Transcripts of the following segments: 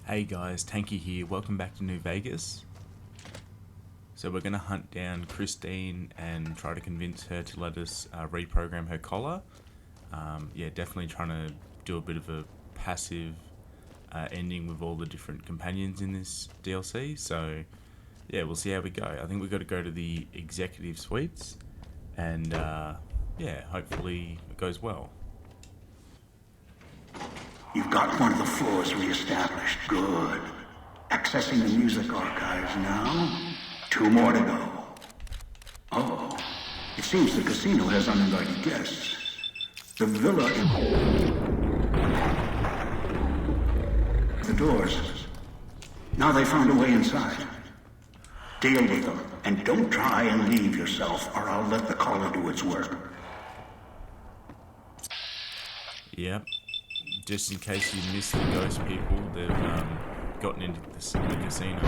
Hey guys, Tanky here, welcome back to New Vegas. So we're going to hunt down Christine and try to convince her to let us reprogram her collar. Yeah, definitely trying to do a bit of a passive ending with all the different companions in this DLC. So yeah, we'll see how we go. I think we've got to go to the executive suites and yeah, hopefully it goes well. You've got one of the floors re-established. Good. Accessing the music archives now. 2 more to go. Oh, it seems the casino has uninvited guests. The villa the doors. Now they found a way inside. Deal with them, and don't try and leave yourself, or I'll let the collar do its work. Yep. Just in case you missed the ghost people, they've gotten into the casino.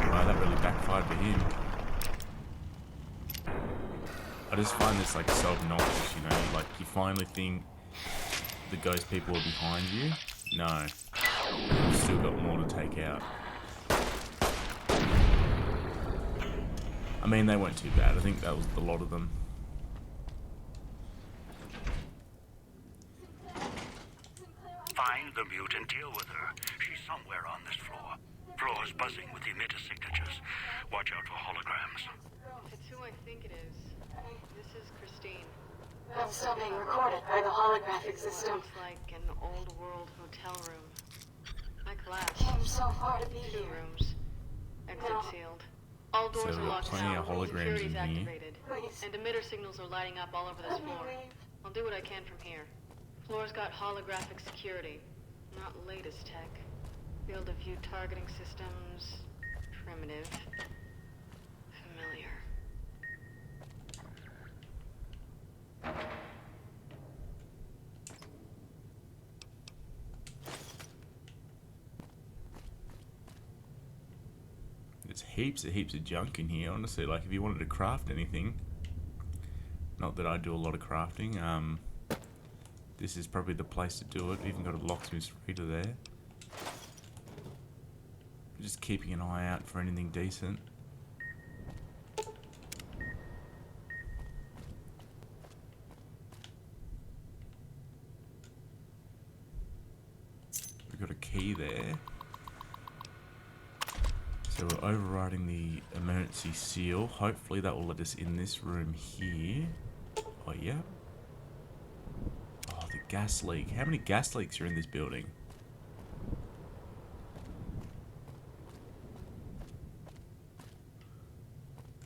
Wow, that really backfired for him. I just find this like so obnoxious, you know, like you finally think the ghost people are behind you. No. You've still got more to take out. I mean, they weren't too bad. I think that was a lot of them. Find the mute and deal with her. She's somewhere on this floor. Floor's buzzing with emitter signatures. Watch out for holograms. If it's who I think it is, this is Christine. I'm still being recorded by the holographic system. Looks like an old world hotel room. I collapsed. Came so far to be 2 here. rooms. Exit No. sealed. All doors So are locked plenty now. of holograms Security's in here. activated. Please. And emitter signals are lighting up all over this Let me floor. leave. I'll do what I can from here. Floor's got holographic security. Not latest tech. Field of view targeting systems. Primitive. Familiar. There's heaps of junk in here, honestly. Like, if you wanted to craft anything, not that I do a lot of crafting, this is probably the place to do it. Even got a locksmith's reader there. Just keeping an eye out for anything decent. We've got a key there. So we're overriding the emergency seal. Hopefully that will let us in this room here. Oh, yeah. Oh, the gas leak. How many gas leaks are in this building?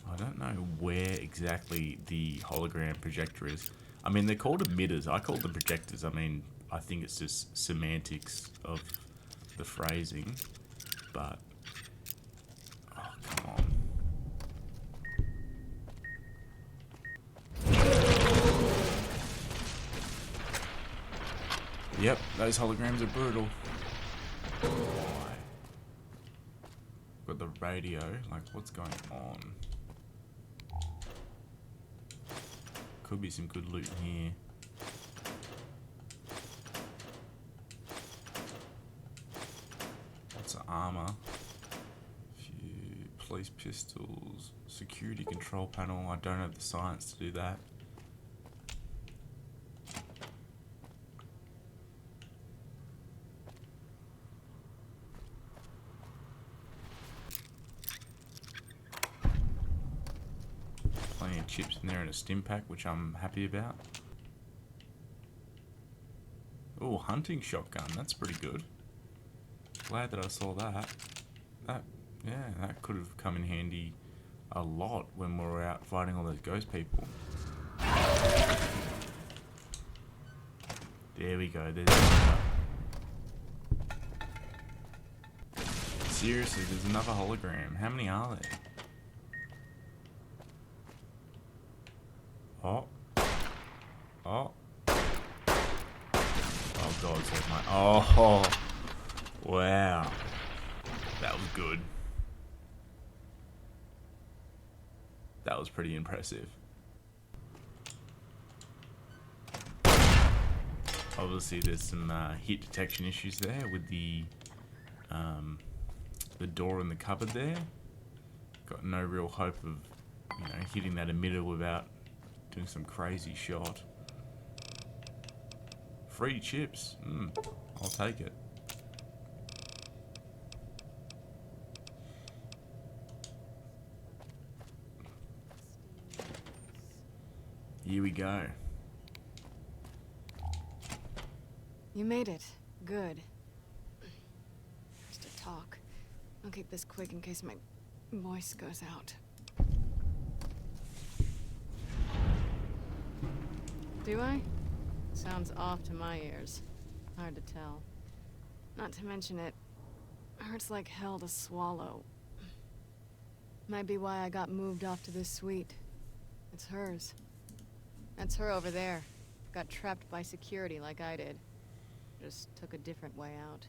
I don't know where exactly the hologram projector is. I mean, they're called emitters. I call them projectors. I mean, I think it's just semantics of the phrasing. But oh, come on. Yep, those holograms are brutal. Got the radio, like what's going on? Could be some good loot in here. Lots of armor. Few police pistols. Security control panel. I don't have the science to do that. Plenty of chips in there and a stim pack, which I'm happy about. Oh, hunting shotgun. That's pretty good. Glad that I saw that. Yeah, that could have come in handy a lot when we were out fighting all those ghost people. There we go. There's seriously, there's another hologram. How many are there? Oh. Oh. Oh god, save my... Oh. Wow. That was good. That was pretty impressive. Obviously, there's some heat detection issues there with the door in the cupboard there. Got no real hope of, hitting that emitter without doing some crazy shot. Free chips. I'll take it. Here we go. You made it. Good. Just to talk. I'll keep this quick in case my voice goes out. Do I? Sounds off to my ears. Hard to tell. Not to mention it hurts like hell to swallow. Might be why I got moved off to this suite. It's hers. That's her over there. Got trapped by security like I did. Just took a different way out.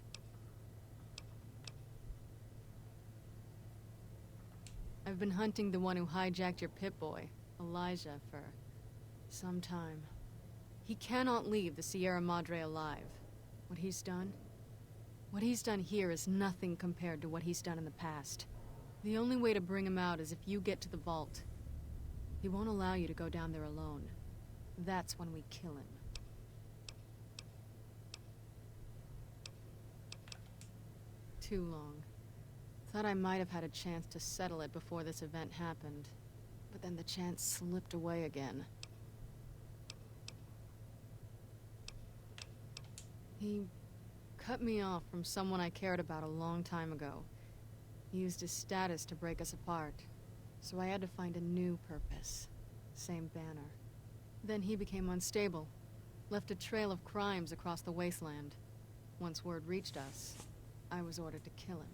I've been hunting the one who hijacked your Pip-Boy, Elijah, for some time. He cannot leave the Sierra Madre alive. What he's done here is nothing compared to what he's done in the past. The only way to bring him out is if you get to the vault. He won't allow you to go down there alone. That's when we kill him. Too long. Thought I might have had a chance to settle it before this event happened. But then the chance slipped away again. He cut me off from someone I cared about a long time ago. He used his status to break us apart. So I had to find a new purpose. Same banner. Then he became unstable. Left a trail of crimes across the wasteland. Once word reached us, I was ordered to kill him.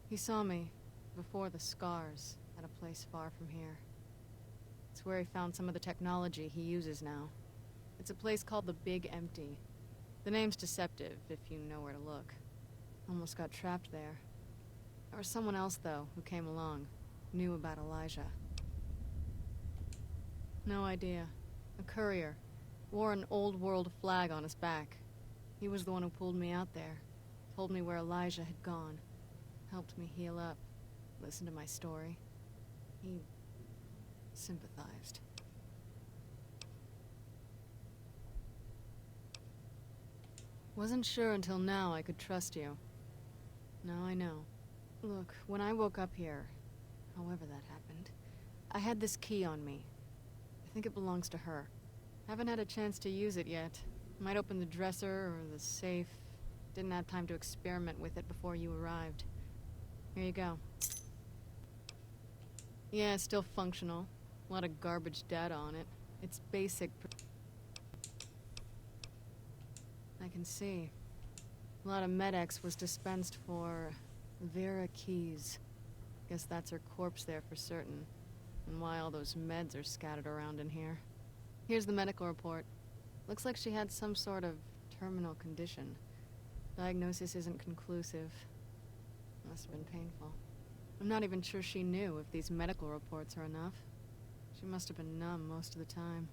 He saw me, before the scars, at a place far from here. It's where he found some of the technology he uses now. It's a place called the Big Empty. The name's deceptive, if you know where to look. Almost got trapped there. There was someone else, though, who came along. Knew about Elijah. No idea. A courier. Wore an old world flag on his back. He was the one who pulled me out there. Told me where Elijah had gone. Helped me heal up. Listened to my story. He sympathized. Wasn't sure until now I could trust you. Now I know. Look, when I woke up here, however that happened, I had this key on me. I think it belongs to her. Haven't had a chance to use it yet. Might open the dresser or the safe. Didn't have time to experiment with it before you arrived. Here you go. Yeah, it's still functional. A lot of garbage data on it. It's basic. I can see. A lot of Med-X was dispensed for Vera Keys. Guess that's her corpse there for certain. And why all those meds are scattered around in here. Here's the medical report. Looks like she had some sort of terminal condition. Diagnosis isn't conclusive. Must have been painful. I'm not even sure she knew if these medical reports are enough. She must have been numb most of the time.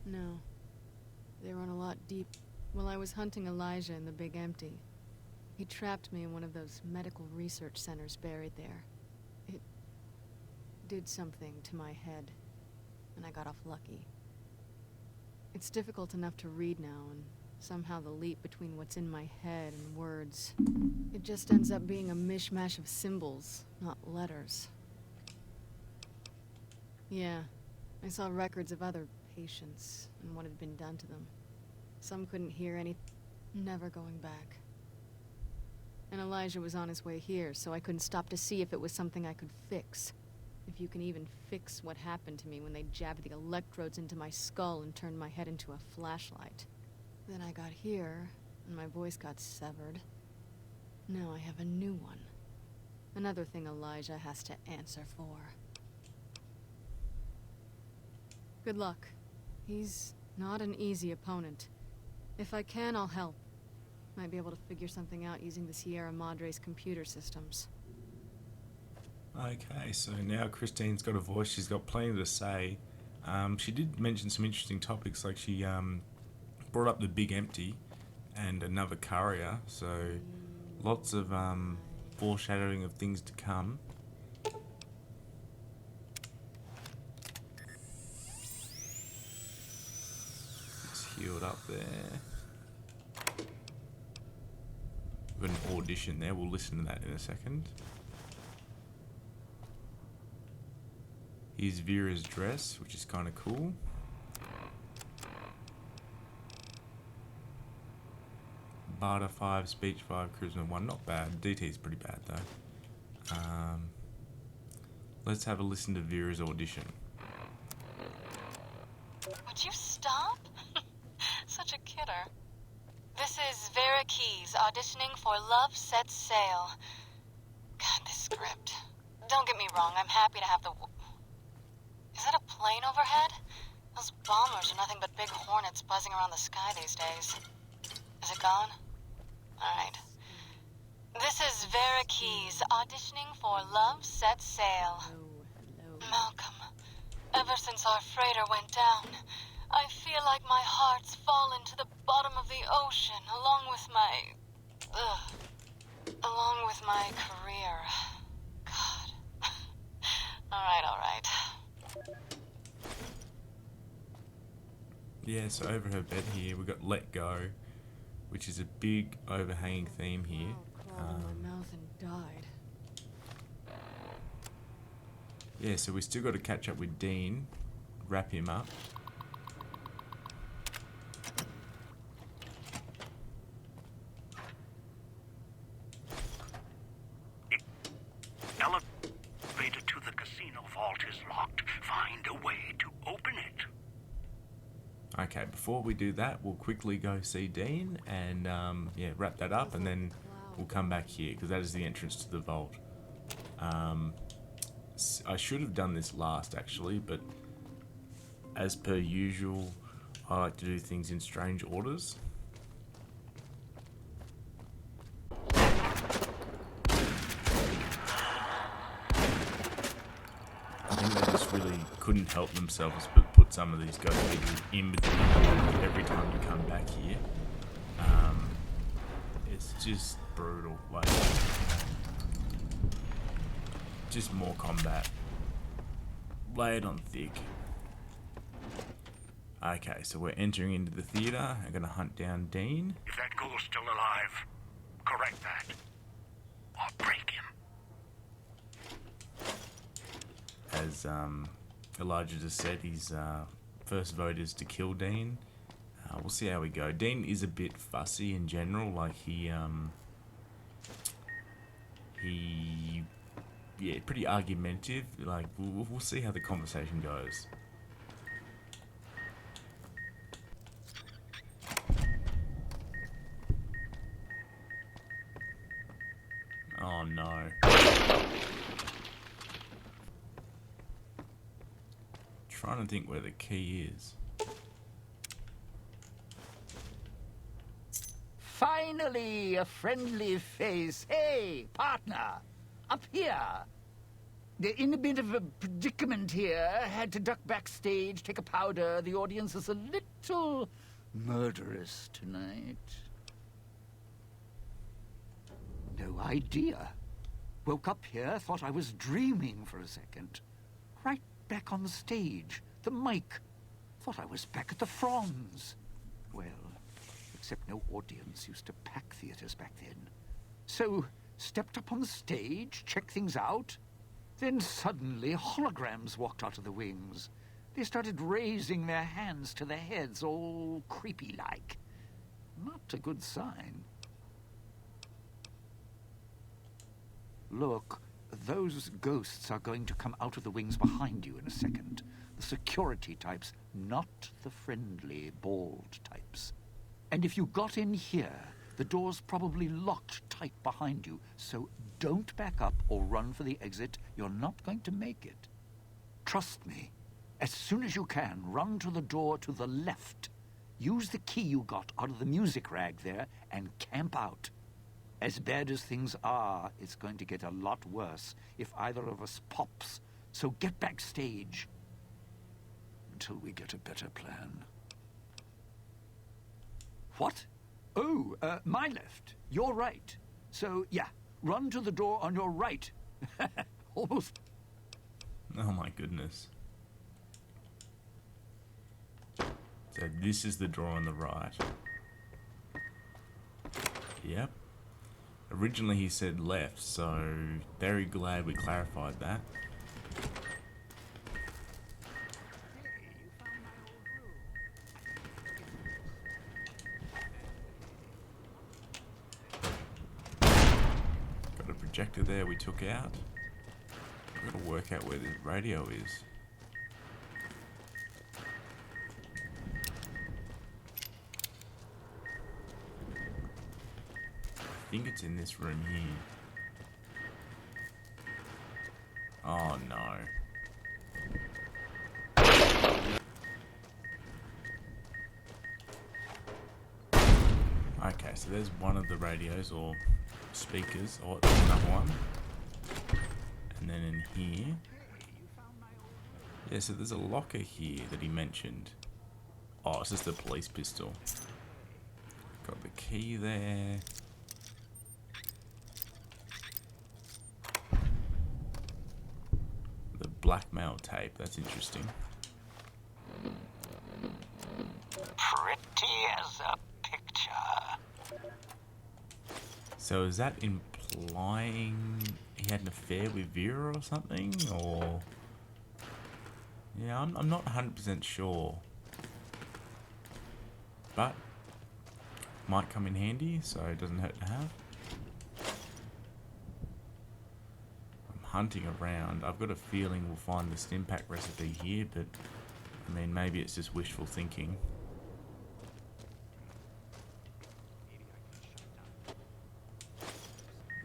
No. They run a lot deep. While I was hunting Elijah in the Big Empty, he trapped me in one of those medical research centers buried there. It did something to my head, and I got off lucky. It's difficult enough to read now, and somehow the leap between what's in my head and words, it just ends up being a mishmash of symbols, not letters. Yeah, I saw records of other patients and what had been done to them. Some couldn't hear any, never going back. And Elijah was on his way here, so I couldn't stop to see if it was something I could fix. If you can even fix what happened to me when they jabbed the electrodes into my skull and turned my head into a flashlight. Then I got here, and my voice got severed. Now I have a new one. Another thing Elijah has to answer for. Good luck. He's not an easy opponent. If I can, I'll help. Might be able to figure something out using the Sierra Madre's computer systems. Okay, so now Christine's got a voice. She's got plenty to say. She did mention some interesting topics, like she brought up the Big Empty and another courier. So lots of foreshadowing of things to come. It's healed up there. We've got an audition there. We'll listen to that in a second. Here's Vera's dress, which is kind of cool. Barter 5, Speech 5, Charisma 1. Not bad. DT's pretty bad though. Let's have a listen to Vera's audition. Would you stop? Such a kidder. This is Vera Keys auditioning for Love Sets Sail. God, this script. Don't get me wrong, I'm happy to have the... Is that a plane overhead? Those bombers are nothing but big hornets buzzing around the sky these days. Is it gone? Alright. This is Vera Keys auditioning for Love Sets Sail. Malcolm, ever since our freighter went down, I feel like my heart's fallen to the bottom of the ocean along with my career. God. Alright. Yeah, so over her bed here, we've got Let Go, which is a big overhanging theme here. Crawled in my mouth and died. Yeah, so we still got to catch up with Dean, wrap him up. Elevator to the casino vault is locked. Find a way to open it. Okay, before we do that, we'll quickly go see Dean and wrap that up, and then we'll come back here because that is the entrance to the vault. I should have done this last actually, but as per usual, I like to do things in strange orders. I think they just really couldn't help themselves but put some of these ghost people in between every time you come back here. It's just brutal, like just more combat. Lay it on thick. Okay, so we're entering into the theatre. I'm gonna hunt down Dean. If that ghoul's still alive, correct that. Or break him. As Elijah just said, his first vote is to kill Dean. We'll see how we go. Dean is a bit fussy in general. Like he pretty argumentative. Like we'll see how the conversation goes. Oh no. Trying to think where the key is. Finally, a friendly face. Hey, partner, up here. In a bit of a predicament here. Had to duck backstage, take a powder. The audience is a little murderous tonight. No idea. Woke up here, thought I was dreaming for a second. Right back on the stage, the mic. Thought I was back at the Fronds. Well, except no audience used to pack theaters back then. So, stepped up on the stage, checked things out. Then suddenly, holograms walked out of the wings. They started raising their hands to their heads, all creepy-like. Not a good sign. Look, those ghosts are going to come out of the wings behind you in a second. The security types, not the friendly, bald types. And if you got in here, the door's probably locked tight behind you, so don't back up or run for the exit. You're not going to make it. Trust me. As soon as you can, run to the door to the left. Use the key you got out of the music rag there and camp out. As bad as things are, it's going to get a lot worse if either of us pops. So get backstage. Until we get a better plan. What? Oh, my left. Your right. So, yeah, run to the door on your right. Almost. Oh my goodness. So this is the door on the right. Yep. Originally he said left, so very glad we clarified that. Got a projector there we took out. We've got to work out where the radio is. I think it's in this room here. Oh no. Okay, so there's one of the radios or speakers. Oh, there's another one. And then in here. Yeah, so there's a locker here that he mentioned. Oh, it's just a police pistol. Got the key there. The blackmail tape, that's interesting. Pretty as a picture. So is that implying he had an affair with Vera or something? Or... yeah, I'm not 100% sure. But might come in handy, so it doesn't hurt to have. I'm hunting around. I've got a feeling we'll find the stim pack recipe here, but I mean, maybe it's just wishful thinking.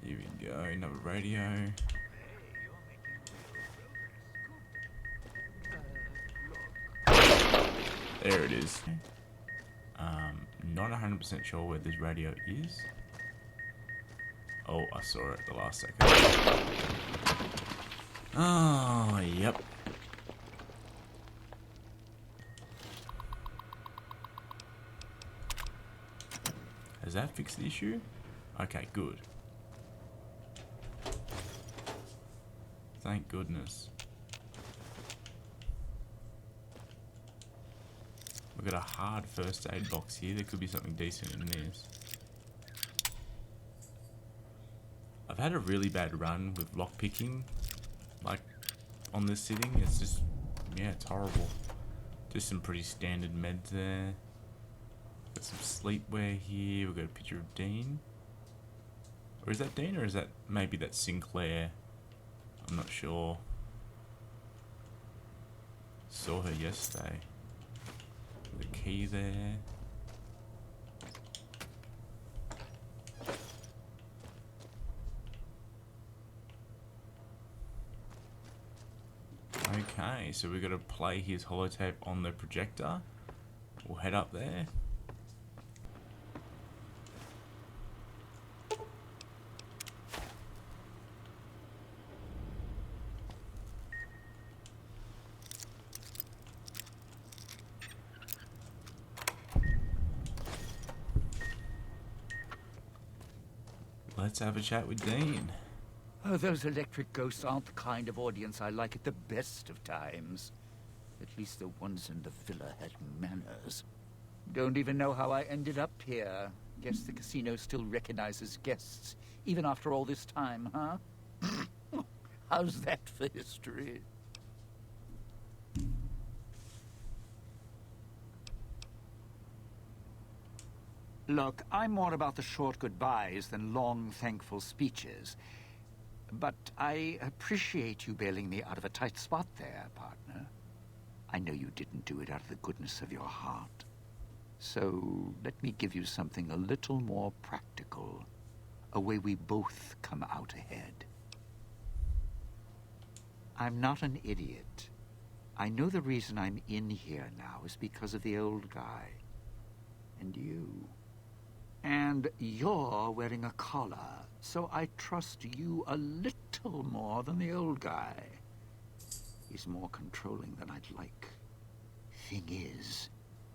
Here we go, another radio. There it is. Not 100% sure where this radio is. Oh, I saw it the last second. Oh, yep. Has that fixed the issue? Okay, good. Thank goodness. We've got a hard first aid box here. There could be something decent in this. I've had a really bad run with lockpicking, like on this sitting. It's just, yeah, it's horrible. Just some pretty standard meds there. Got some sleepwear here. We've got a picture of Dean. Or is that Dean, or is that maybe that's Sinclair? I'm not sure. Saw her yesterday. The key there. Okay, so we've got to play his holotape on the projector. We'll head up there. Let's have a chat with Dean. Oh, those electric ghosts aren't the kind of audience I like at the best of times. At least the ones in the villa had manners. Don't even know how I ended up here. Guess the casino still recognizes guests, even after all this time, huh? How's that for history? Look, I'm more about the short goodbyes than long, thankful speeches. But I appreciate you bailing me out of a tight spot there, partner. I know you didn't do it out of the goodness of your heart. So let me give you something a little more practical. A way we both come out ahead. I'm not an idiot. I know the reason I'm in here now is because of the old guy. And you. And you're wearing a collar, so I trust you a little more than the old guy. He's more controlling than I'd like. Thing is,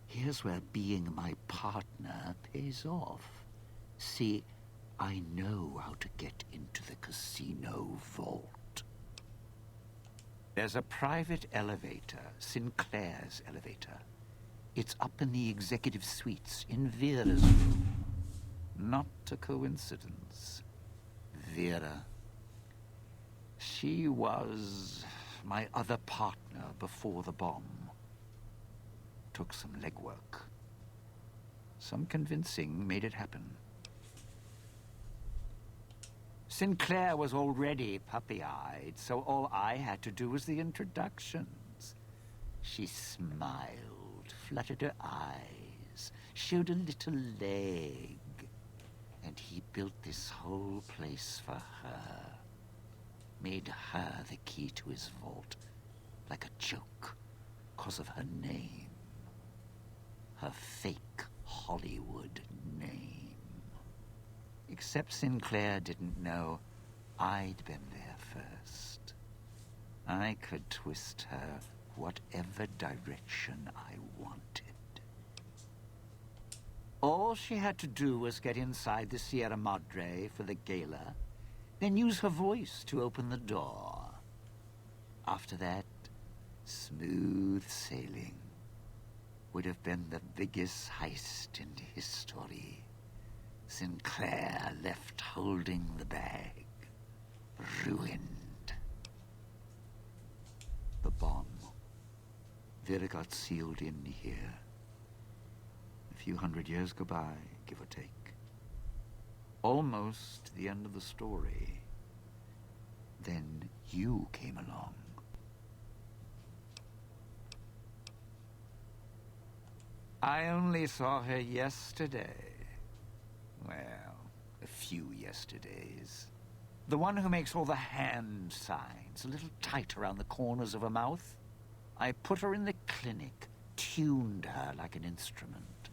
here's where being my partner pays off. See, I know how to get into the casino vault. There's a private elevator, Sinclair's elevator. It's up in the executive suites in Vera's room. Not a coincidence. Vera. She was my other partner before the bomb. Took some legwork. Some convincing made it happen. Sinclair was already puppy-eyed, so all I had to do was the introductions. She smiled, fluttered her eyes, showed a little leg. And he built this whole place for her. Made her the key to his vault, like a joke, 'cause of her name. Her fake Hollywood name. Except Sinclair didn't know I'd been there first. I could twist her whatever direction I wanted. All she had to do was get inside the Sierra Madre for the gala, then use her voice to open the door. After that, smooth sailing. Would have been the biggest heist in history. Sinclair left holding the bag. Ruined. The bomb. Vera got sealed in here. A few hundred years go by, give or take. Almost the end of the story. Then you came along. I only saw her yesterday. Well, a few yesterdays. The one who makes all the hand signs, a little tight around the corners of her mouth. I put her in the clinic, tuned her like an instrument.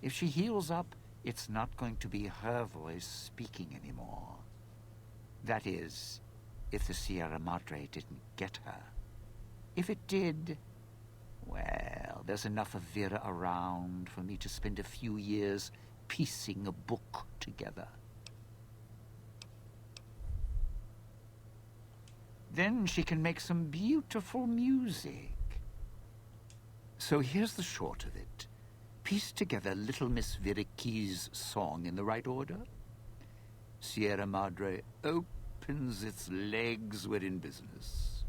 If she heals up, it's not going to be her voice speaking anymore. That is, if the Sierra Madre didn't get her. If it did, well, there's enough of Vera around for me to spend a few years piecing a book together. Then she can make some beautiful music. So here's the short of it. Piece together Little Miss Vera Key's song in the right order. Sierra Madre opens its legs, we're in business.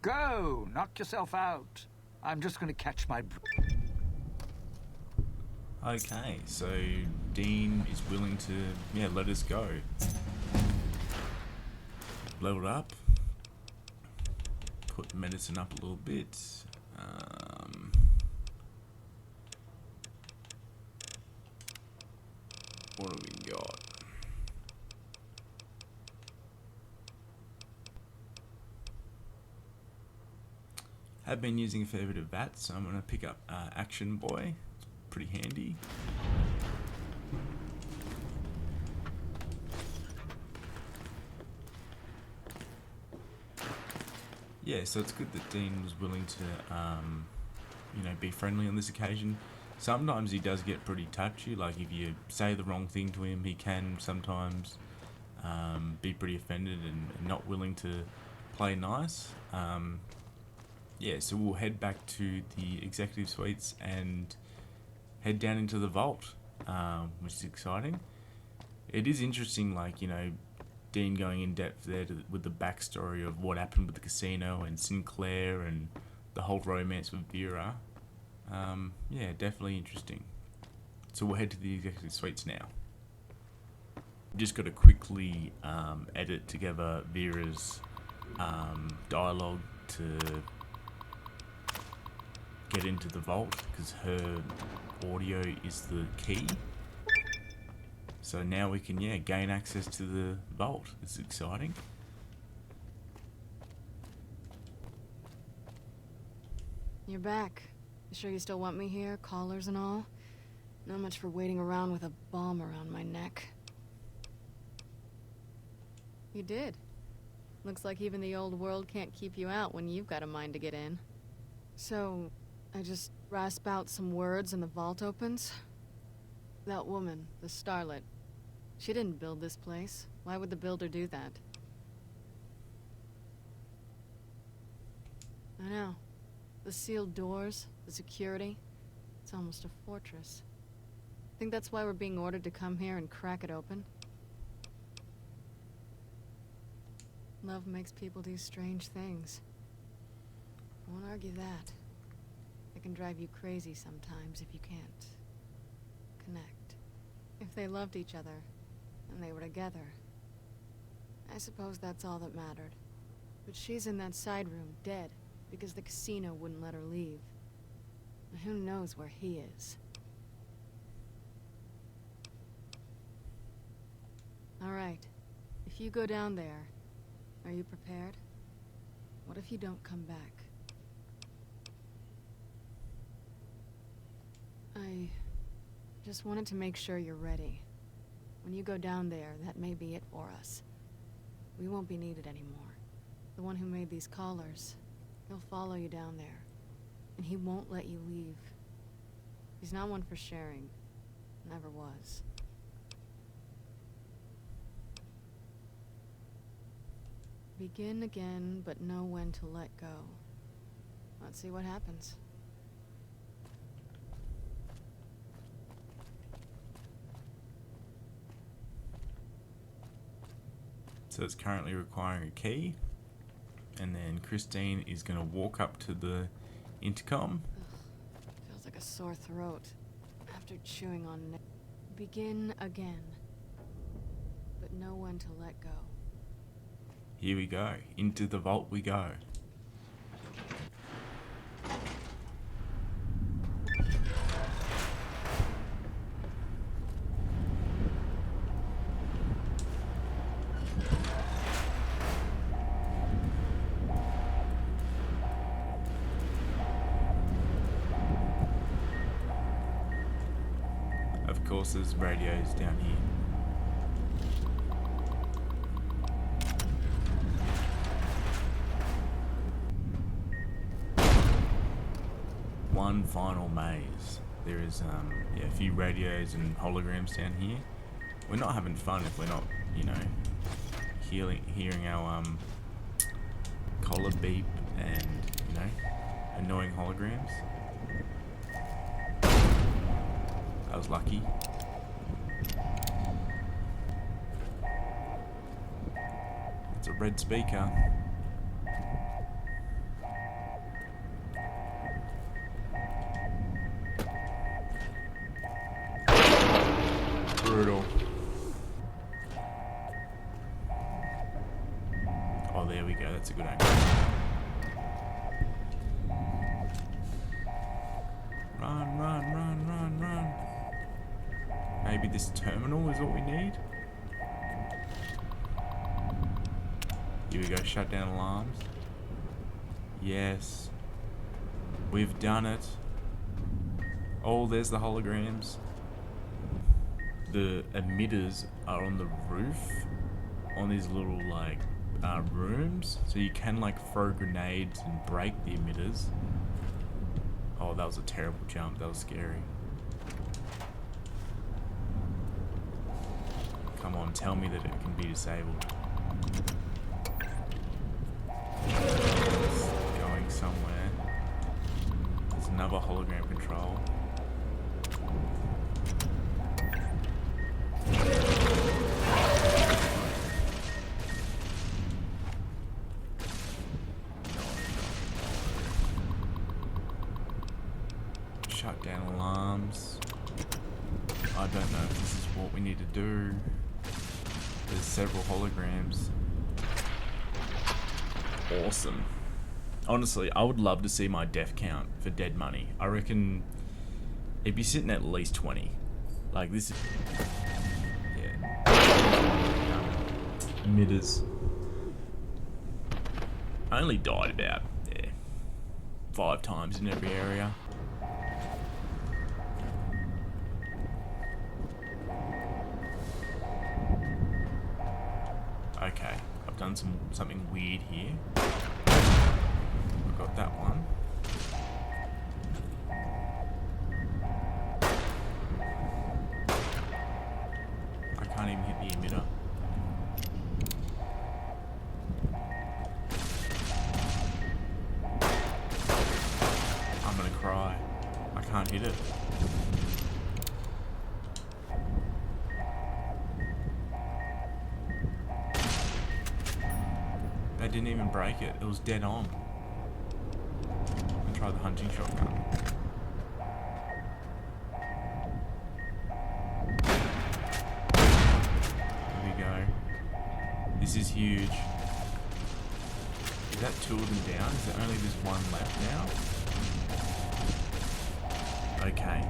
Go! Knock yourself out. I'm just going to catch my... Okay, so Dean is willing to, let us go. Leveled up. Put medicine up a little bit. What have we got? Have been using a fair bit of that, so I'm going to pick up Action Boy. It's pretty handy. Yeah, so it's good that Dean was willing to, be friendly on this occasion. Sometimes he does get pretty touchy, like if you say the wrong thing to him, he can sometimes be pretty offended and not willing to play nice. So we'll head back to the executive suites and head down into the vault, which is exciting. It is interesting, Dean going in depth there with the backstory of what happened with the casino and Sinclair and the whole romance with Vera. Definitely interesting. So we'll head to the executive suites now. Just got to quickly edit together Vera's dialogue to get into the vault because her audio is the key. So now we can, gain access to the vault. It's exciting. You're back. You sure you still want me here, callers and all? Not much for waiting around with a bomb around my neck. You did. Looks like even the old world can't keep you out when you've got a mind to get in. So, I just rasp out some words and the vault opens? That woman, the starlet, she didn't build this place. Why would the builder do that? I know. The sealed doors, the security, it's almost a fortress. Think that's why we're being ordered to come here and crack it open? Love makes people do strange things. I won't argue that. It can drive you crazy sometimes if you can't connect. If they loved each other, and they were together, I suppose that's all that mattered. But she's in that side room, dead, because the casino wouldn't let her leave. And who knows where he is. All right. If you go down there, are you prepared? What if you don't come back? I just wanted to make sure you're ready. When you go down there, that may be it for us. We won't be needed anymore. The one who made these collars, he'll follow you down there. And he won't let you leave. He's not one for sharing. Never was. Begin again, but know when to let go. Let's see what happens. So it's currently requiring a key. And then Christine is going to walk up to the intercom. Feels like a sore throat after chewing on Begin again, but know when to let go. Here we go. Into the vault we go. Of course, there's radios down here. One final maze. There is a few radios and holograms down here. We're not having fun if we're not, hearing our collar beep and annoying holograms. I was lucky. It's a red speaker. Brutal. Oh, there we go. That's a good angle. Run, run, run, run, run. Maybe this terminal is what we need? Here we go. Shut down alarms. Yes. We've done it. Oh, there's the holograms. The emitters are on the roof, on these little rooms, so you can throw grenades and break the emitters. Oh, that was a terrible jump. That was scary. Come on, tell me that it can be disabled. It's going somewhere. There's another hologram control. Shut down alarms. I don't know if this is what we need to do. There's several holograms. Awesome. Honestly, I would love to see my death count for dead money. I reckon it'd be sitting at least 20. This is... Yeah. Emitters. I only died about, 5 times in every area. found something weird here. I've got that one. I can't even hit the emitter. I'm gonna cry. I can't hit it. They didn't even break it. It was dead on. I'll try the hunting shotgun. There we go. This is huge. Is that 2 of them down? Is there only this one left now? Okay.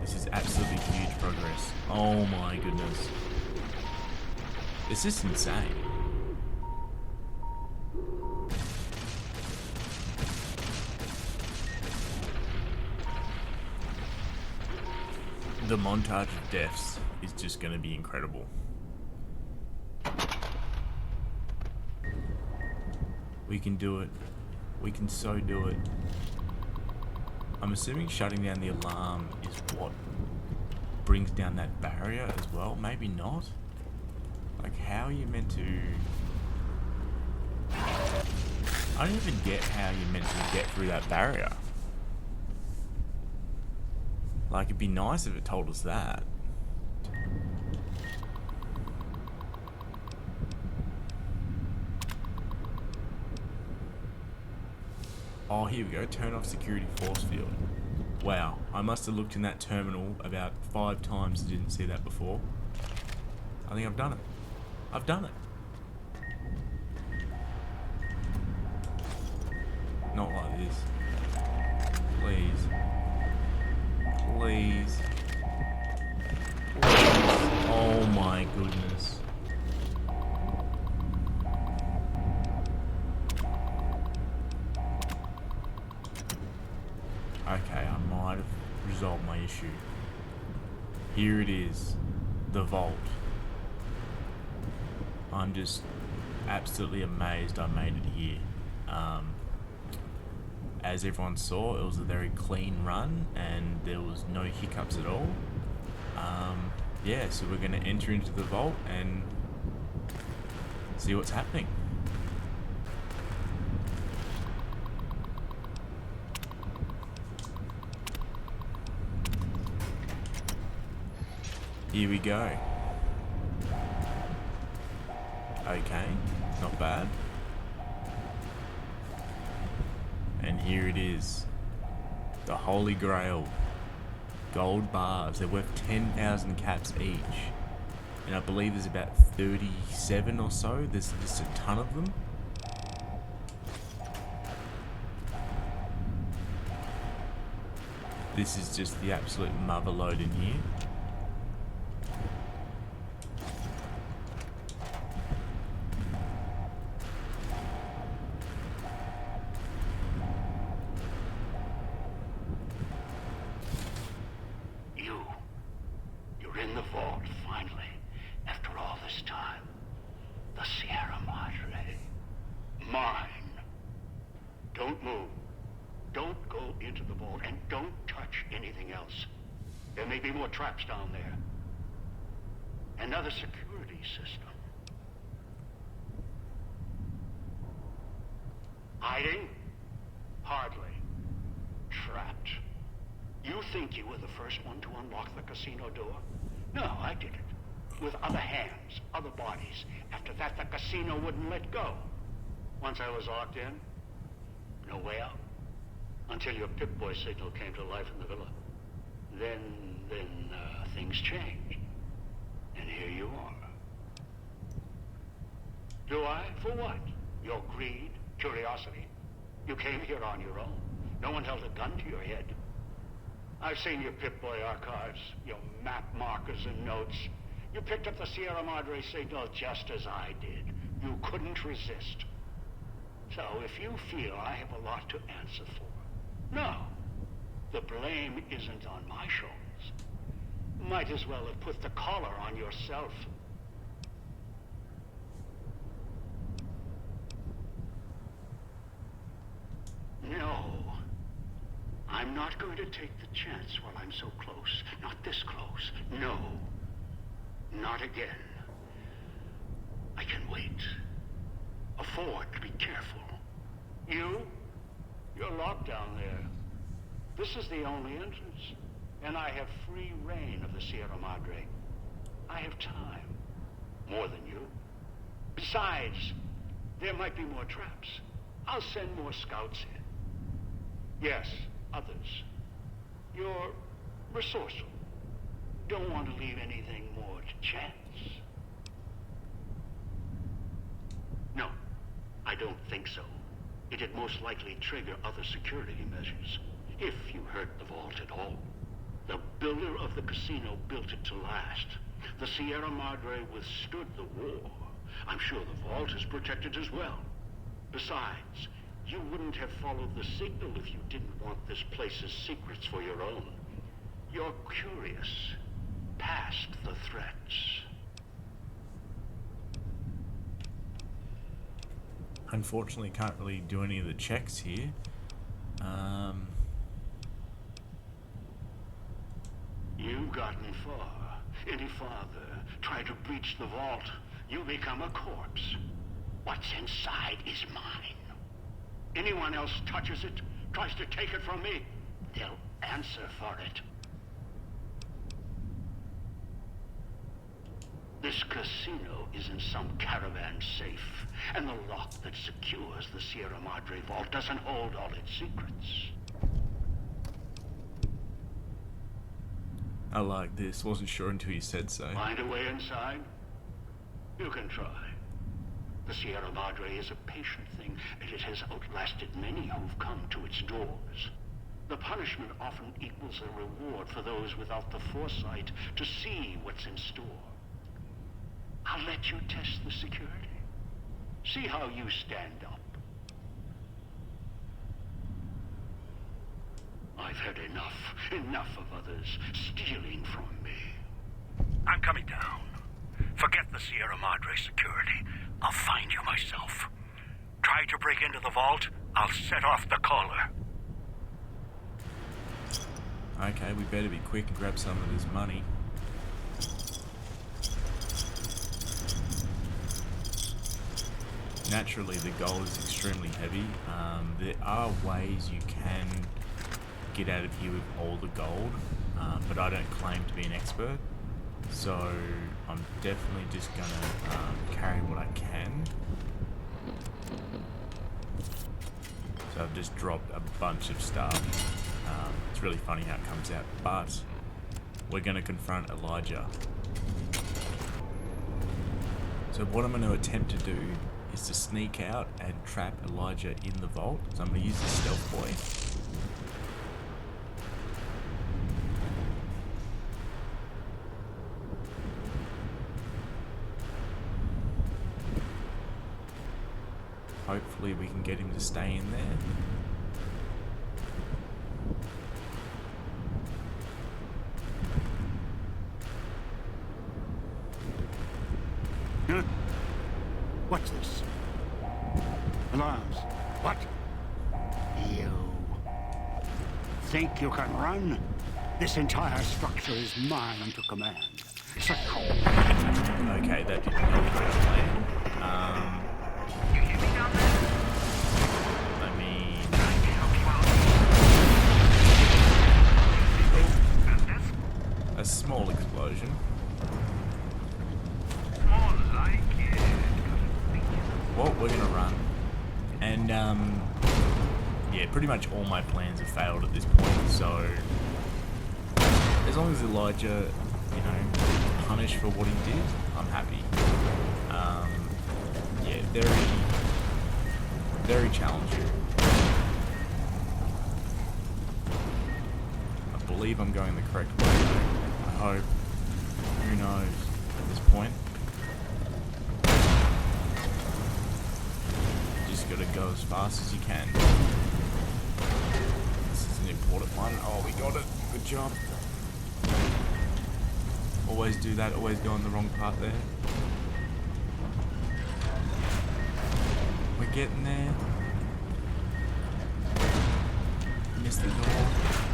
This is absolutely huge progress. Oh my goodness. This is insane. The montage of deaths is just going to be incredible. We can do it. We can so do it. I'm assuming shutting down the alarm is what brings down that barrier as well. Maybe not. Like, how are you meant to... I don't even get how you're meant to get through that barrier. Like, it'd be nice if it told us that. Oh, here we go. Turn off security force field. Wow, I must have looked in that terminal about 5 times and didn't see that before. I think I've done it. I've done it. Not like this. Please. Please. Oh my goodness. Okay, I might have resolved my issue. Here it is. The vault. I'm just absolutely amazed I made it here. As everyone saw, it was a very clean run and there was no hiccups at all. Yeah, so we're going to enter into the vault and see what's happening. Here we go. Okay, not bad. And here it is. The Holy Grail. Gold bars. They're worth 10,000 caps each. And I believe there's about 37 or so. There's just a ton of them. This is just the absolute mother load in here. You're in the vault, finally, after all this time. The Sierra Madre. Mine. Don't move. Don't go into the vault, and don't touch anything else. There may be more traps down there. Another security system. Hiding? Hardly. Trapped. You think you were the first one to unlock the casino door? No, I did it. With other hands, other bodies. After that, the casino wouldn't let go. Once I was locked in, no way out. Until your Pip-Boy signal came to life in the villa. Then things changed. And here you are. Do I? For what? Your greed? Curiosity? You came here on your own. No one held a gun to your head. I've seen your Pip-Boy archives, your map markers and notes. You picked up the Sierra Madre signal just as I did. You couldn't resist. So if you feel I have a lot to answer for, no, the blame isn't on my shoulders. Might as well have put the collar on yourself. I'm not going to take the chance while I'm so close. Not this close. No. Not again. I can wait. Afford to be careful. You're locked down there. This is the only entrance. And I have free reign of the Sierra Madre. I have time. More than you. Besides, there might be more traps. I'll send more scouts in. Yes, others. You're resourceful. Don't want to leave anything more to chance. No, I don't think so. It'd most likely trigger other security measures, if you hurt the vault at all. The builder of the casino built it to last. The Sierra Madre withstood the war. I'm sure the vault is protected as well. Besides, you wouldn't have followed the signal if you didn't want this place's secrets for your own. You're curious, past the threats. Unfortunately, can't really do any of the checks here. You've gotten far. Any farther, try to breach the vault, you become a corpse. What's inside is mine. Anyone else touches it, tries to take it from me, they'll answer for it. This casino is in some caravan safe, and the lock that secures the Sierra Madre vault doesn't hold all its secrets. I like this. Wasn't sure until you said so. Find a way inside? You can try. The Sierra Madre is a patient thing, and it has outlasted many who've come to its doors. The punishment often equals a reward for those without the foresight to see what's in store. I'll let you test the security. See how you stand up. I've had enough of others stealing from me. I'm coming down. Forget the Sierra Madre security. I'll find you myself. Try to break into the vault, I'll set off the caller. Okay, we better be quick and grab some of this money. Naturally, the gold is extremely heavy. There are ways you can get out of here with all the gold, but I don't claim to be an expert, so I'm definitely just gonna carry what I can. So I've just dropped a bunch of stuff. It's really funny how it comes out, but we're gonna confront Elijah. So what I'm going to attempt to do is to sneak out and trap Elijah in the vault. So I'm going to use the stealth boy. Hopefully we can get him to stay in there. Huh? What's this? Alarms. What? You think you can run? This entire structure is mine unto command. Okay, that didn't go to plan. You hear me down there? I mean, a small explosion. Well, we're gonna run. And, yeah, pretty much all my plans have failed at this point, so as long as Elijah, you know, punished for what he did, I'm happy. Yeah, very challenging. I believe I'm going the correct way, though. I hope. Who knows at this point. Just gotta go as fast as you can. This is an important one. Oh, we got it. Good job. Always do that, always go on the wrong part there. We're getting there. Missed the door.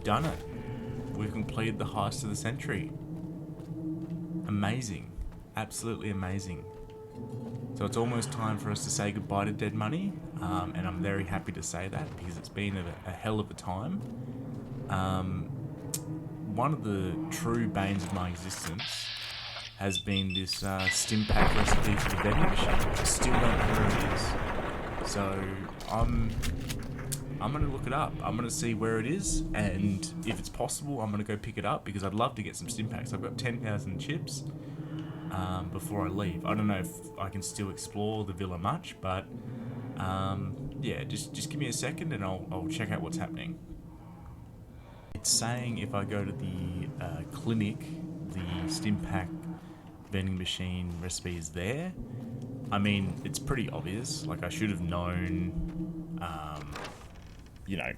we've done it. We've completed the heist of the century. Amazing. Absolutely amazing. So it's almost time for us to say goodbye to Dead Money, and I'm very happy to say that because it's been a hell of a time. One of the true banes of my existence has been this stim pack recipe for the vending machine. I still don't know where it is. So I'm going to look it up. I'm going to see where it is, and if it's possible, I'm going to go pick it up because I'd love to get some stim packs. I've got 10,000 chips before I leave. I don't know if I can still explore the villa much, but yeah, just give me a second and I'll check out what's happening. It's saying if I go to the clinic, the stim pack vending machine recipe is there. I mean, it's pretty obvious. Like, I should have known, you know,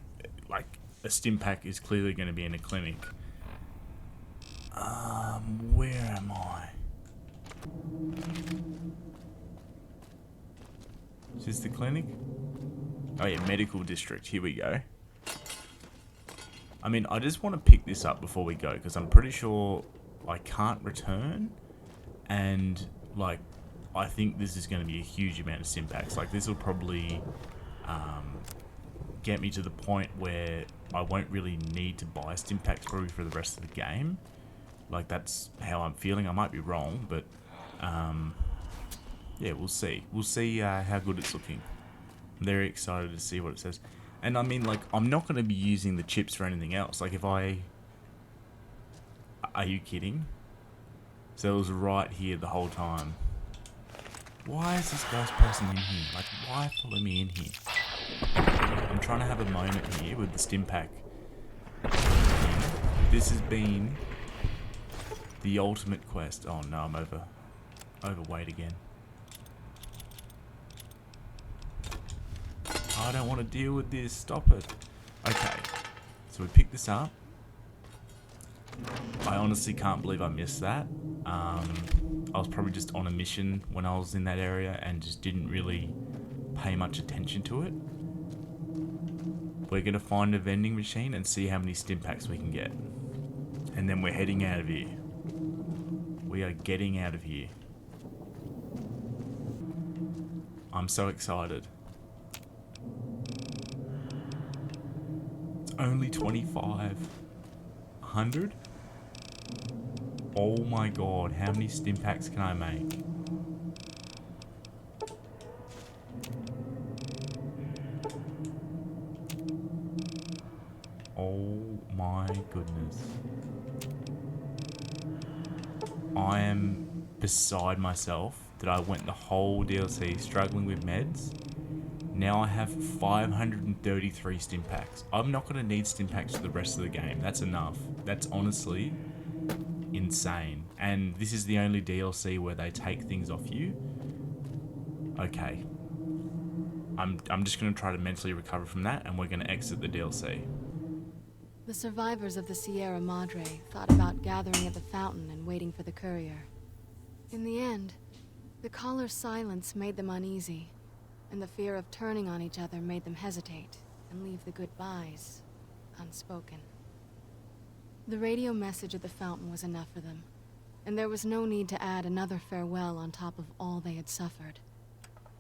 like, a stim pack is clearly going to be in a clinic. Where am I? Is this the clinic? Oh yeah, medical district. Here we go. I mean, I just want to pick this up before we go, because I'm pretty sure I can't return, and, like, I think this is going to be a huge amount of stim packs. Like, this will probably get me to the point where I won't really need to buy stim packs probably for the rest of the game. Like, that's how I'm feeling. I might be wrong, but yeah, we'll see. We'll see how good it's looking. I'm very excited to see what it says. And I mean, like, I'm not going to be using the chips for anything else. Like, if I... Are you kidding? So it was right here the whole time. Why is this ghost person in here? Like, why follow me in here? I'm trying to have a moment here with the stim pack. This has been the ultimate quest. Oh no, I'm overweight again. I don't want to deal with this. Stop it. Okay, so we picked this up. I honestly can't believe I missed that. I was probably just on a mission when I was in that area and just didn't really pay much attention to it. We're going to find a vending machine and see how many stim packs we can get. And then we're heading out of here. We are getting out of here. I'm so excited. It's only 2,500? Oh my god, how many stim packs can I make? Oh my goodness. I am beside myself that I went the whole DLC struggling with meds. Now I have 533 stim packs. I'm not going to need stim packs for the rest of the game. That's enough. That's honestly insane. And this is the only DLC where they take things off you. Okay. I'm just going to try to mentally recover from that, and we're going to exit the DLC. The survivors of the Sierra Madre thought about gathering at the fountain and waiting for the courier. In the end, the caller's silence made them uneasy, and the fear of turning on each other made them hesitate and leave the goodbyes unspoken. The radio message at the fountain was enough for them, and there was no need to add another farewell on top of all they had suffered.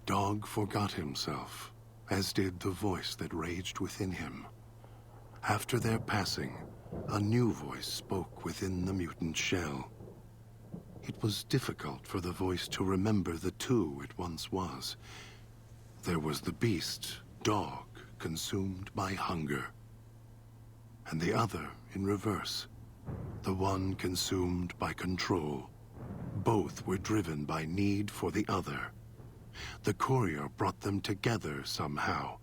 Dog forgot himself, as did the voice that raged within him. After their passing, a new voice spoke within the mutant shell. It was difficult for the voice to remember the two it once was. There was the beast, Dog, consumed by hunger. And the other in reverse, the one consumed by control. Both were driven by need for the other. The courier brought them together somehow,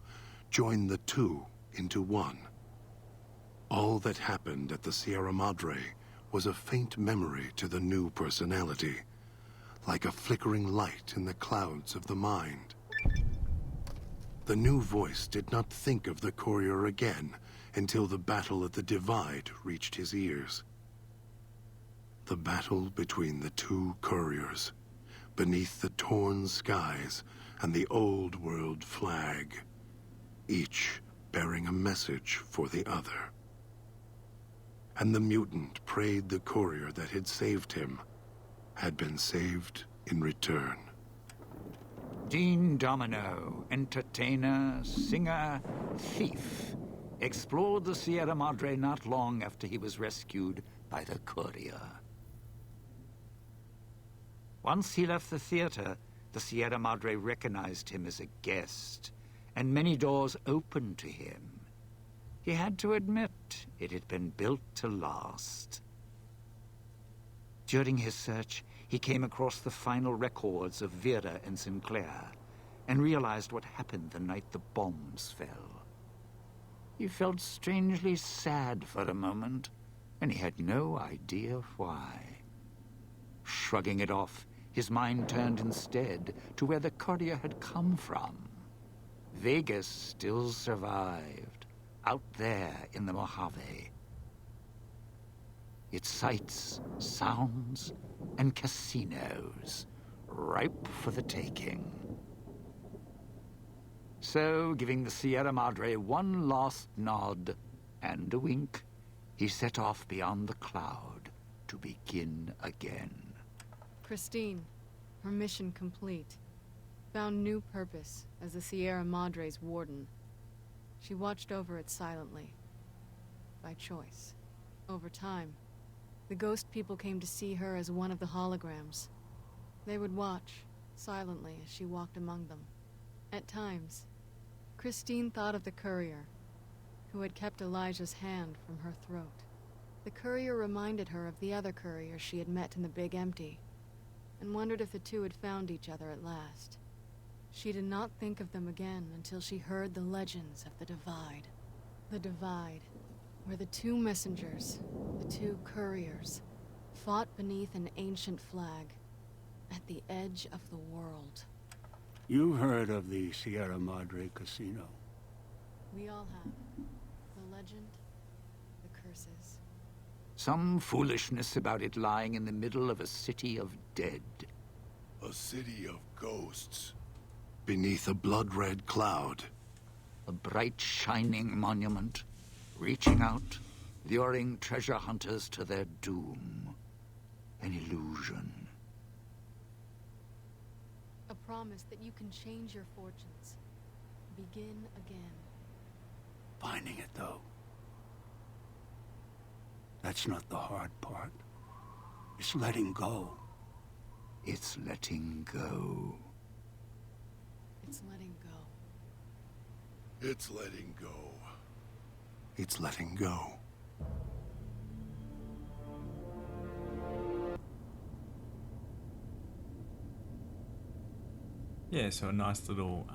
joined the two into one. All that happened at the Sierra Madre was a faint memory to the new personality, like a flickering light in the clouds of the mind. The new voice did not think of the courier again until the battle at the Divide reached his ears. The battle between the two couriers, beneath the torn skies and the old world flag, each bearing a message for the other. and the mutant prayed the courier that had saved him had been saved in return. Dean Domino, entertainer, singer, thief, explored the Sierra Madre not long after he was rescued by the courier. Once he left the theater, the Sierra Madre recognized him as a guest, and many doors opened to him. He had to admit it had been built to last. During his search, he came across the final records of Vera and Sinclair, and realized what happened the night the bombs fell. He felt strangely sad for a moment, and he had no idea why. Shrugging it off, his mind turned instead to where the courier had come from. Vegas still survived, out there in the Mojave. Its sights, sounds, and casinos, ripe for the taking. So, giving the Sierra Madre one last nod and a wink, he set off beyond the cloud to begin again. Christine, her mission complete. Found new purpose as the Sierra Madre's warden. She watched over it silently. By choice. Over time, the ghost people came to see her as one of the holograms. They would watch, silently, as she walked among them. At times, Christine thought of the courier, who had kept Elijah's hand from her throat. The courier reminded her of the other courier she had met in the Big Empty, and wondered if the two had found each other at last. She did not think of them again until she heard the legends of the Divide. The Divide, where the two messengers, the two couriers, fought beneath an ancient flag, at the edge of the world. You've heard of the Sierra Madre Casino. We all have. The legend, the curses. Some foolishness about it lying in the middle of a city of dead. A city of ghosts. Beneath a blood-red cloud. A bright, shining monument, reaching out, luring treasure hunters to their doom. An illusion. A promise that you can change your fortunes. Begin again. Finding it, though. That's not the hard part. It's letting go. It's letting go. It's letting go. It's letting go. It's letting go. Yeah, so a nice little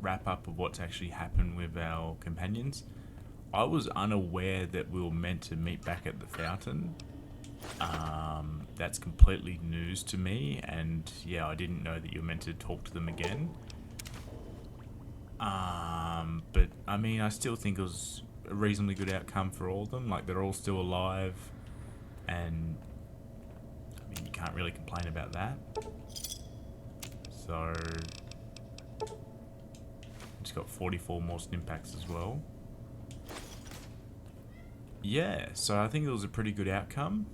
wrap up of what's actually happened with our companions. I was unaware that we were meant to meet back at the fountain. That's completely news to me, and yeah, I didn't know that you were meant to talk to them again. But I mean, I still think it was a reasonably good outcome for all of them. Like, they're all still alive, and I mean, you can't really complain about that. So, just got 44 more Snimpacks as well. Yeah, so I think it was a pretty good outcome.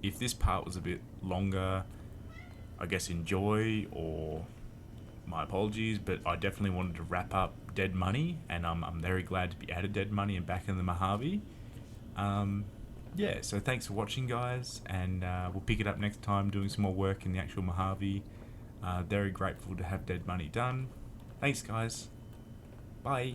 If this part was a bit longer, I guess enjoy, or my apologies, but I definitely wanted to wrap up Dead Money, and I'm very glad to be out of Dead Money and back in the Mojave. Yeah, so thanks for watching, guys, and we'll pick it up next time doing some more work in the actual Mojave. Very grateful to have Dead Money done. Thanks, guys. Bye.